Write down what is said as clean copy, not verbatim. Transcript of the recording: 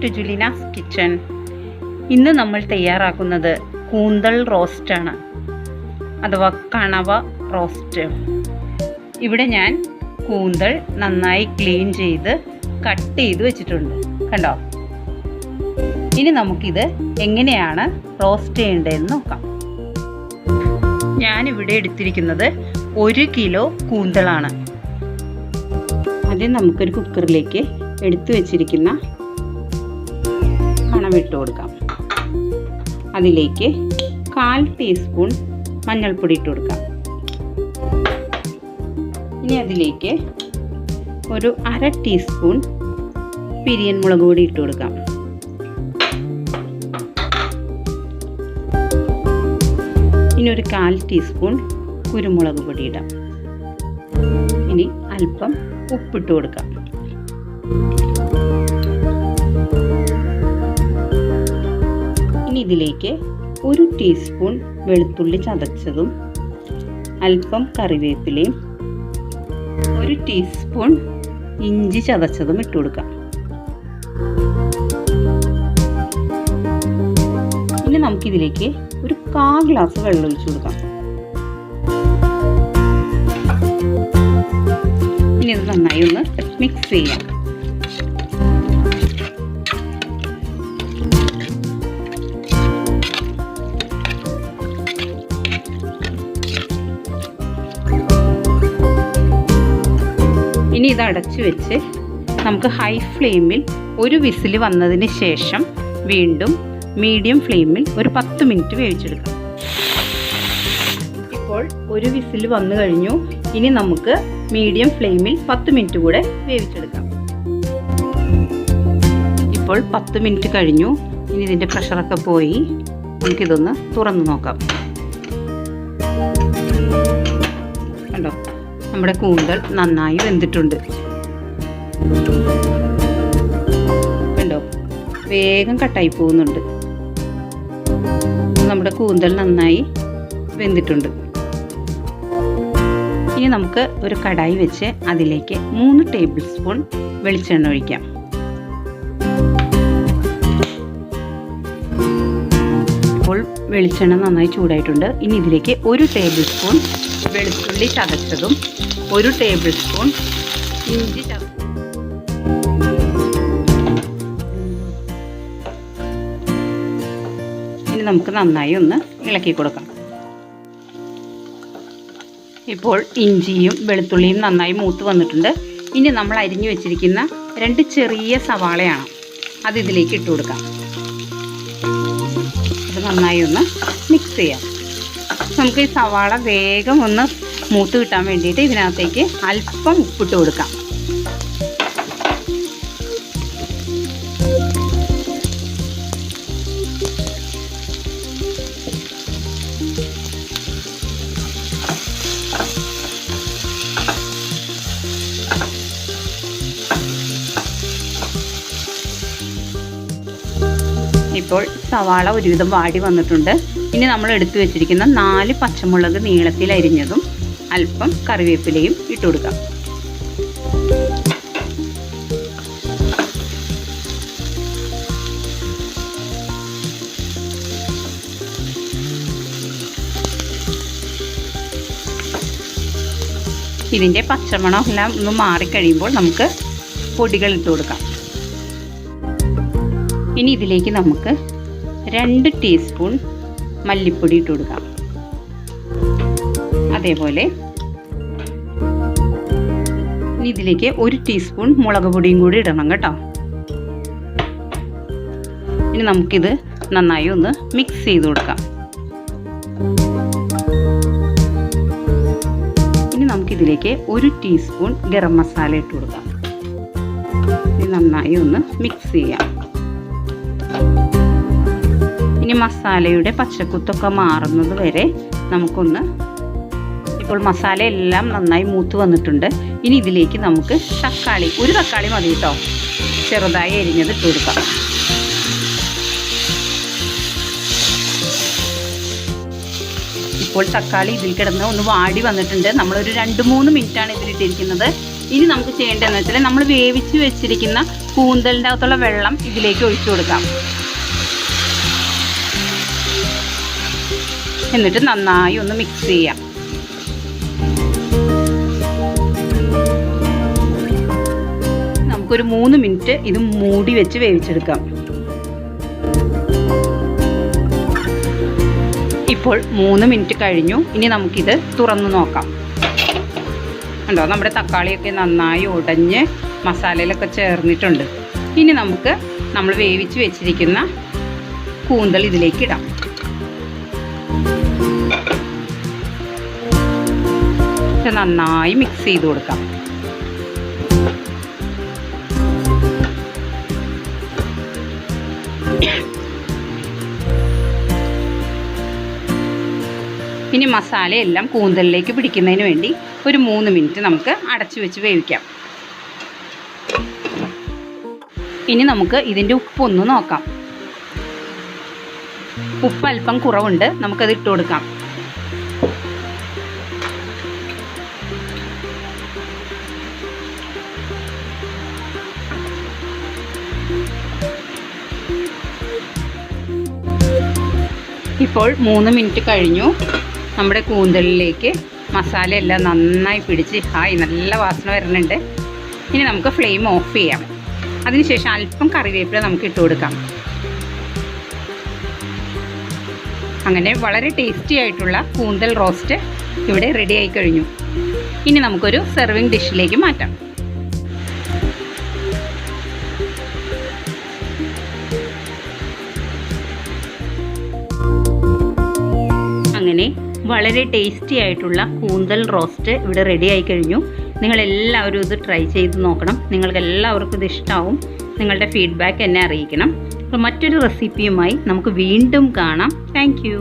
To Julina's kitchen. ഇന്ന് നമ്മൾ തയ്യാറാക്കുന്നത് കൂന്തൽ റോസ്റ്റാണ്, അഥവാ കണവ റോസ്റ്റ്. ഇവിടെ ഞാൻ കൂന്തൽ നന്നായി ക്ലീൻ ചെയ്ത് കട്ട് ചെയ്ത് വെച്ചിട്ടുണ്ട്, കണ്ടോ. ഇനി നമുക്കിത് എങ്ങനെയാണ് റോസ്റ്റ് ചെയ്യേണ്ടതെന്ന് നോക്കാം. ഞാനിവിടെ എടുത്തിരിക്കുന്നത് 1 കിലോ കൂന്തളാണ്. ആദ്യം നമുക്കൊരു കുക്കറിലേക്ക് എടുത്തു വെച്ചിരിക്കുന്ന കണവ ഇട്ട് കൊടുക്കാം. അതിലേക്ക് 1/4 ടീസ്പൂൺ മഞ്ഞൾപ്പൊടി ഇട്ട് കൊടുക്കാം. ഇനി അതിലേക്ക് ഒരു 1/2 ടീസ്പൂൺ പിരിയൻ മുളക് പൊടി ഇട്ട് കൊടുക്കാം. ഇനി ഒരു 1/4 ടീസ്പൂൺ കുരുമുളക് പൊടി ഇടാം. ഇനി അല്പം ഉപ്പിട്ട് കൊടുക്കാം. ഇനി ഇതിലേക്ക് 1 ടീസ്പൂൺ വെളുത്തുള്ളി ചതച്ചതും അല്പം കറിവേപ്പിലയും 1 ടീസ്പൂൺ ഇഞ്ചി ചതച്ചതും ഇട്ട് കൊടുക്കാം. ഇനി നമുക്കിതിലേക്ക് ഒരു 1/4 ഗ്ലാസ് വെള്ളം ഒഴിച്ചു കൊടുക്കാം. ഇനി ഇത് നന്നായി ഒന്ന് മിക്സ് ചെയ്യാം. ഇനി ഇത് അടച്ചു വെച്ച് നമുക്ക് ഹൈ ഫ്ലെയിമിൽ ഒരു വിസിൽ വന്നതിന് ശേഷം വീണ്ടും മീഡിയം ഫ്ലെയിമിൽ ഒരു 10 മിനിറ്റ് വേവിച്ചെടുക്കാം. ഇപ്പോൾ ഒരു വിസിൽ വന്നു കഴിഞ്ഞു. ഇനി നമുക്ക് മീഡിയം ഫ്ലെയിമിൽ 10 മിനിറ്റ് കൂടെ വേവിച്ചെടുക്കാം. ഇപ്പോൾ 10 മിനിറ്റ് കഴിഞ്ഞു. ഇനി ഇതിൻ്റെ പ്രഷറൊക്കെ പോയി നമുക്കിതൊന്ന് തുറന്ന് നോക്കാം. കണ്ടോ, നമ്മുടെ കൂന്തൽ നന്നായി വെന്തിട്ടുണ്ട്. കണ്ടോ, വേഗം കട്ടായി പോകുന്നുണ്ട്. നമ്മുടെ കൂന്തൽ നന്നായി വെന്തിട്ടുണ്ട്. ഇനി നമുക്ക് ഒരു കടായി വെച്ച് അതിലേക്ക് 3 ടേബിൾ സ്പൂൺ വെളിച്ചെണ്ണ ഒഴിക്കാം. ഇപ്പോൾ വെളിച്ചെണ്ണ നന്നായി ചൂടായിട്ടുണ്ട്. ഇനി ഇതിലേക്ക് 1 ടേബിൾ സ്പൂൺ വെളുത്തുള്ളി ചതച്ചതും 1 ടേബിൾ സ്പൂൺ ഇഞ്ചി ചതച്ചതും ഇനി നമുക്ക് നന്നായി ഒന്ന് ഇളക്കി കൊടുക്കാം. ഇപ്പോൾ ഇഞ്ചിയും വെളുത്തുള്ളിയും നന്നായി മൂത്ത് വന്നിട്ടുണ്ട്. ഇനി നമ്മൾ അരിഞ്ഞു വെച്ചിരിക്കുന്ന 2 ചെറിയ സവാളയാണ്, അത് ഇതിലേക്ക് ഇട്ട് കൊടുക്കാം. അത് നന്നായി ഒന്ന് മിക്സ് ചെയ്യാം. നമുക്ക് ഈ സവാള വേഗം ഒന്ന് മൂത്ത് കിട്ടാൻ വേണ്ടിയിട്ട് ഇതിനകത്തേക്ക് അല്പം ഉപ്പിട്ട് കൊടുക്കാം. ഇപ്പോൾ സവാള ഒരുവിധം വാടി വന്നിട്ടുണ്ട്. ഇനി നമ്മൾ എടുത്തു വെച്ചിരിക്കുന്ന 4 പച്ചമുളക് നീളത്തിൽ അരിഞ്ഞതും അല്പം കറിവേപ്പിലയും ഇട്ട് കൊടുക്കാം. ഇതിൻ്റെ പച്ചമണം എല്ലാം ഒന്ന് മാറിക്കഴിയുമ്പോൾ നമുക്ക് പൊടികൾ ഇട്ട് കൊടുക്കാം. ഇനി ഇതിലേക്ക് നമുക്ക് 2 ടീസ്പൂൺ മല്ലിപ്പൊടി ഇട്ട് കൊടുക്കാം. അതേപോലെ ഇനി ഇതിലേക്ക് 1 ടീസ്പൂൺ മുളക് പൊടിയും കൂടി ഇടണം കേട്ടോ. ഇനി നമുക്കിത് നന്നായി ഒന്ന് മിക്സ് ചെയ്ത് കൊടുക്കാം. ഇനി നമുക്കിതിലേക്ക് 1 ടീസ്പൂൺ ഗരം മസാല ഇട്ട് കൊടുക്കാം. ഇനി നന്നായി ഒന്ന് മിക്സ് ചെയ്യാം. ഇനി മസാലയുടെ പച്ചക്കുത്തൊക്കെ മാറുന്നത് വരെ നമുക്കൊന്ന്, ഇപ്പോൾ മസാല എല്ലാം നന്നായി മൂത്ത് വന്നിട്ടുണ്ട്. ഇനി ഇതിലേക്ക് നമുക്ക് തക്കാളി, 1 തക്കാളി മതി കേട്ടോ, ചെറുതായി അരിഞ്ഞത് ഇട്ട് കൊടുക്കാം. ഇപ്പോൾ തക്കാളി ഇതിൽ കിടന്ന് ഒന്ന് വാടി വന്നിട്ടുണ്ട്. നമ്മളൊരു 2-3 മിനിറ്റാണ് ഇതിലിട്ടിരിക്കുന്നത്. ഇനി നമുക്ക് ചെയ്യേണ്ടതെന്ന് വെച്ചാൽ നമ്മൾ വേവിച്ച് വെച്ചിരിക്കുന്ന കൂന്തലിൻ്റെ അകത്തുള്ള വെള്ളം ഇതിലേക്ക് ഒഴിച്ചു കൊടുക്കാം. എന്നിട്ട് നന്നായി ഒന്ന് മിക്സ് ചെയ്യാം. നമുക്കൊരു 3 മിനിറ്റ് ഇത് മൂടി വെച്ച് വേവിച്ചെടുക്കാം. ഇപ്പോൾ 3 മിനിറ്റ് കഴിഞ്ഞു. ഇനി നമുക്കിത് തുറന്നു നോക്കാം. കണ്ടോ, നമ്മുടെ തക്കാളിയൊക്കെ നന്നായി ഉടഞ്ഞ് മസാലയിലൊക്കെ ചേർന്നിട്ടുണ്ട്. ഇനി നമുക്ക് നമ്മൾ വേവിച്ച് വെച്ചിരിക്കുന്ന കൂന്തൽ ഇതിലേക്ക് ഇടാം. നന്നായി മിക്സ് ചെയ്ത് കൊടുക്കാം. ഇനി മസാലയെല്ലാം കൂന്തലിലേക്ക് പിടിക്കുന്നതിന് വേണ്ടി ഒരു 3 മിനിറ്റ് നമുക്ക് അടച്ചു വെച്ച് വേവിക്കാം. ഇനി നമുക്ക് ഇതിൻ്റെ ഉപ്പൊന്ന് നോക്കാം. ഉപ്പ് അല്പം കുറവുണ്ട്, നമുക്കത് ഇട്ട് കൊടുക്കാം. ഇപ്പോൾ 3 മിനിറ്റ് കഴിഞ്ഞു. നമ്മുടെ കൂന്തലിലേക്ക് മസാലയെല്ലാം നന്നായി പിടിച്ച് നല്ല വാസന വരുന്നുണ്ട്. ഇനി നമുക്ക് ഫ്ലെയിം ഓഫ് ചെയ്യാം. അതിനുശേഷം അല്പം കറിവേപ്പില നമുക്ക് ഇട്ട് കൊടുക്കാം. അങ്ങനെ വളരെ ടേസ്റ്റി ആയിട്ടുള്ള കൂന്തൽ റോസ്റ്റ് ഇവിടെ റെഡി ആയി കഴിഞ്ഞു. ഇനി നമുക്കൊരു സെർവിങ് ഡിഷിലേക്ക് മാറ്റാം. അങ്ങനെ വളരെ ടേസ്റ്റി ആയിട്ടുള്ള കൂന്തൽ റോസ്റ്റ് ഇവിടെ റെഡി ആയി കഴിഞ്ഞു. നിങ്ങളെല്ലാവരും ഇത് ട്രൈ ചെയ്ത് നോക്കണം. നിങ്ങൾക്ക് എല്ലാവർക്കും ഇത് ഇഷ്ടമാവും. നിങ്ങളുടെ ഫീഡ്ബാക്ക് എന്നെ അറിയിക്കണം. അപ്പോൾ മറ്റൊരു റെസിപ്പിയുമായി നമുക്ക് വീണ്ടും കാണാം. Thank you.